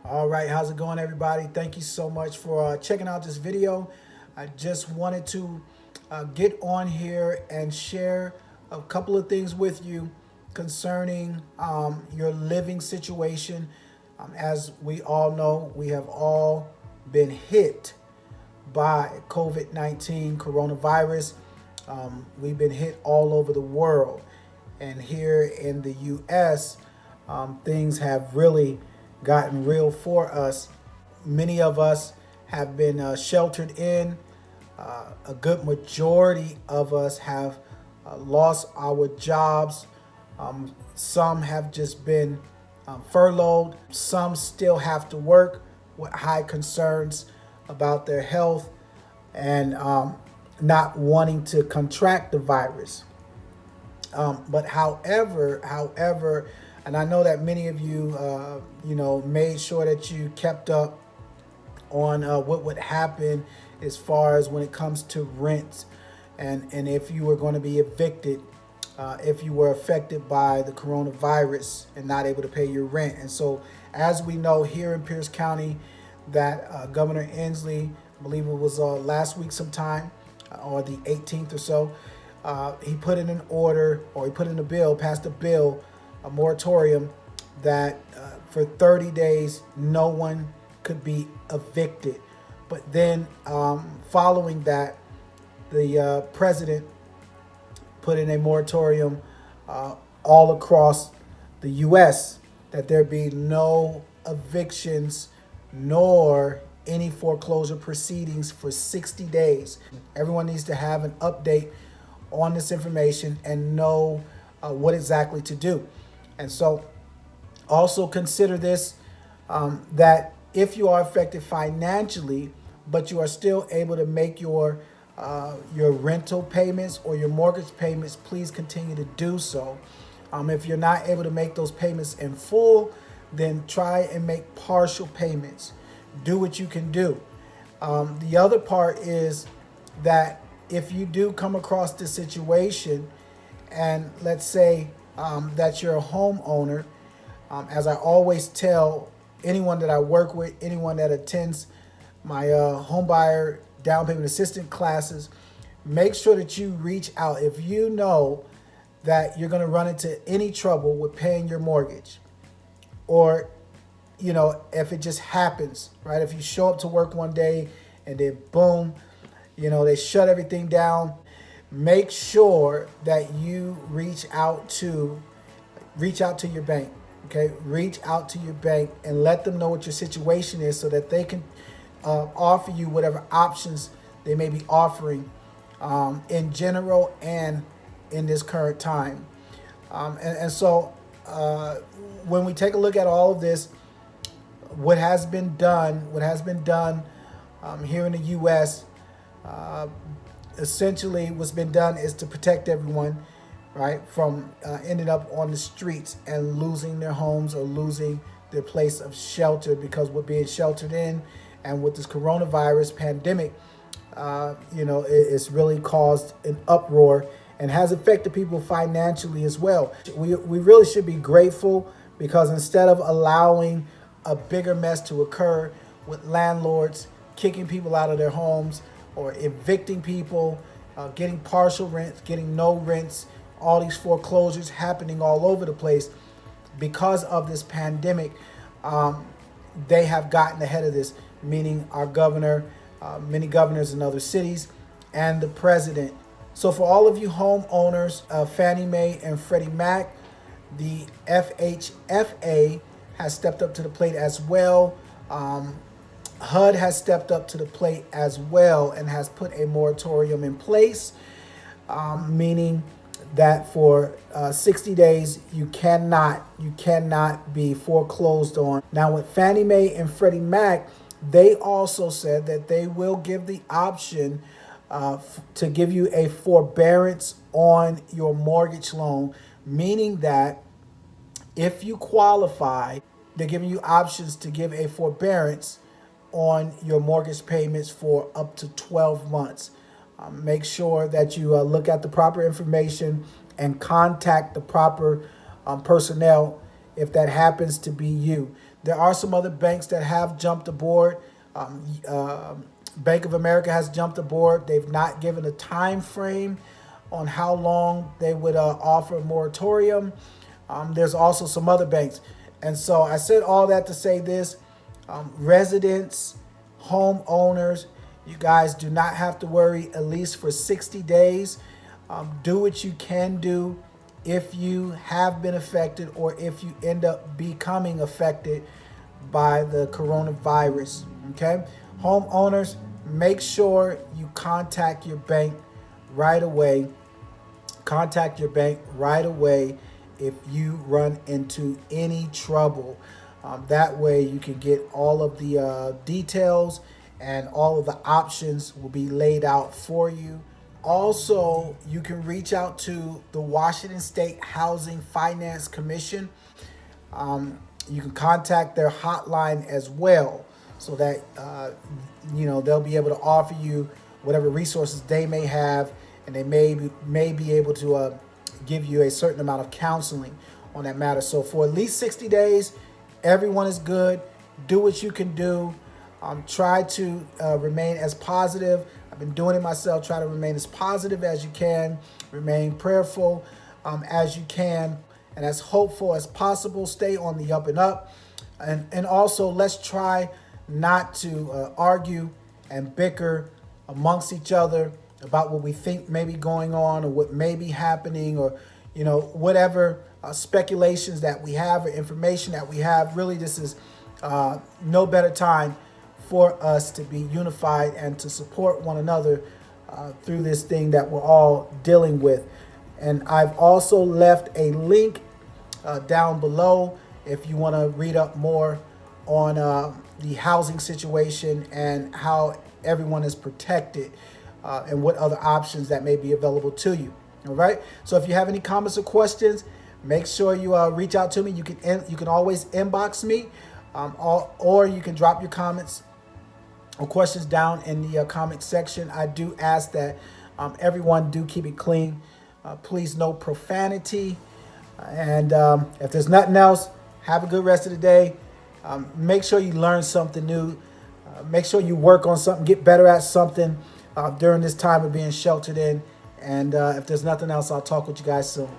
All right, how's it going, everybody? Thank you so much for checking out this video. I just wanted to get on here and share a couple of things with you concerning your living situation. As we all know, we have all been hit by COVID-19 coronavirus. We've been hit all over the world. And here in the U.S., things have really gotten real for us. Many of us have been sheltered in. A good majority of us have lost our jobs. Some have just been furloughed. Some still have to work with high concerns about their health and not wanting to contract the virus. But however, and I know that many of you, made sure that you kept up on what would happen as far as when it comes to rent, and if you were going to be evicted, if you were affected by the coronavirus and not able to pay your rent. And so, as we know here in Pierce County, that Governor Inslee, I believe it was last week sometime, or the 18th or so, he put in an order, or he put in a bill, passed a bill, a moratorium that for 30 days no one could be evicted. But then following that, the president put in a moratorium all across the U.S. that there be no evictions nor any foreclosure proceedings for 60 days. Everyone needs to have an update on this information and know what exactly to do. And so also consider this, that if you are affected financially, but you are still able to make your rental payments or your mortgage payments, please continue to do so. If you're not able to make those payments in full, then try and make partial payments. Do what you can do. The other part is that if you do come across this situation, and let's say that you're a homeowner, as I always tell anyone that I work with, anyone that attends my homebuyer down payment assistance classes, make sure that you reach out. If you know that you're going to run into any trouble with paying your mortgage, or if it just happens, right? If you show up to work one day and then boom, they shut everything down, make sure that you reach out to your bank. Okay, reach out to your bank and let them know what your situation is, so that they can offer you whatever options they may be offering in general and in this current time. So when we take a look at all of this, what has been done here in the U.S., essentially what's been done is to protect everyone, right, from ending up on the streets and losing their homes or losing their place of shelter, because we're being sheltered in. And with this coronavirus pandemic, it's really caused an uproar and has affected people financially as well. We really should be grateful, because instead of allowing a bigger mess to occur with landlords kicking people out of their homes or evicting people, getting partial rents, getting no rents, all these foreclosures happening all over the place because of this pandemic, they have gotten ahead of this, meaning our governor, many governors in other cities, and the president. So for all of you homeowners, Fannie Mae and Freddie Mac, the FHFA has stepped up to the plate as well. HUD has stepped up to the plate as well and has put a moratorium in place, meaning that for 60 days you cannot be foreclosed on. Now with Fannie Mae and Freddie Mac, they also said that they will give the option to give you a forbearance on your mortgage loan, meaning that if you qualify, they're giving you options to give a forbearance on your mortgage payments for up to 12 months. Make sure that you look at the proper information and contact the proper personnel if that happens to be you. There are some other banks that have jumped aboard. Bank of America has jumped aboard. They've not given a time frame on how long they would offer a moratorium. There's also some other banks. And so I said all that to say this, residents, homeowners, you guys do not have to worry, at least for 60 days. Do what you can do if you have been affected or if you end up becoming affected by the coronavirus, okay? Homeowners, make sure you contact your bank right away. Contact your bank right away if you run into any trouble. That way you can get all of the details and all of the options will be laid out for you. Also, you can reach out to the Washington State Housing Finance Commission. You can contact their hotline as well so that they'll be able to offer you whatever resources they may have, and they may be able to give you a certain amount of counseling on that matter. So for at least 60 days, everyone is good. Do what you can do. Try to remain as positive. I've been doing it myself. Try to remain as positive as you can. Remain prayerful as you can, and as hopeful as possible. Stay on the up and up. And also, let's try not to argue and bicker amongst each other about what we think may be going on or what may be happening, or whatever speculations that we have or information that we have. Really, this is no better time for us to be unified and to support one another through this thing that we're all dealing with. And I've also left a link down below if you want to read up more on the housing situation and how everyone is protected and what other options that may be available to you. All right. So if you have any comments or questions, make sure you reach out to me. You can always inbox me, or you can drop your comments or questions down in the comment section. I do ask that everyone do keep it clean. Please, no profanity. And if there's nothing else, have a good rest of the day. Make sure you learn something new. Make sure you work on something, get better at something during this time of being sheltered in. And if there's nothing else, I'll talk with you guys soon.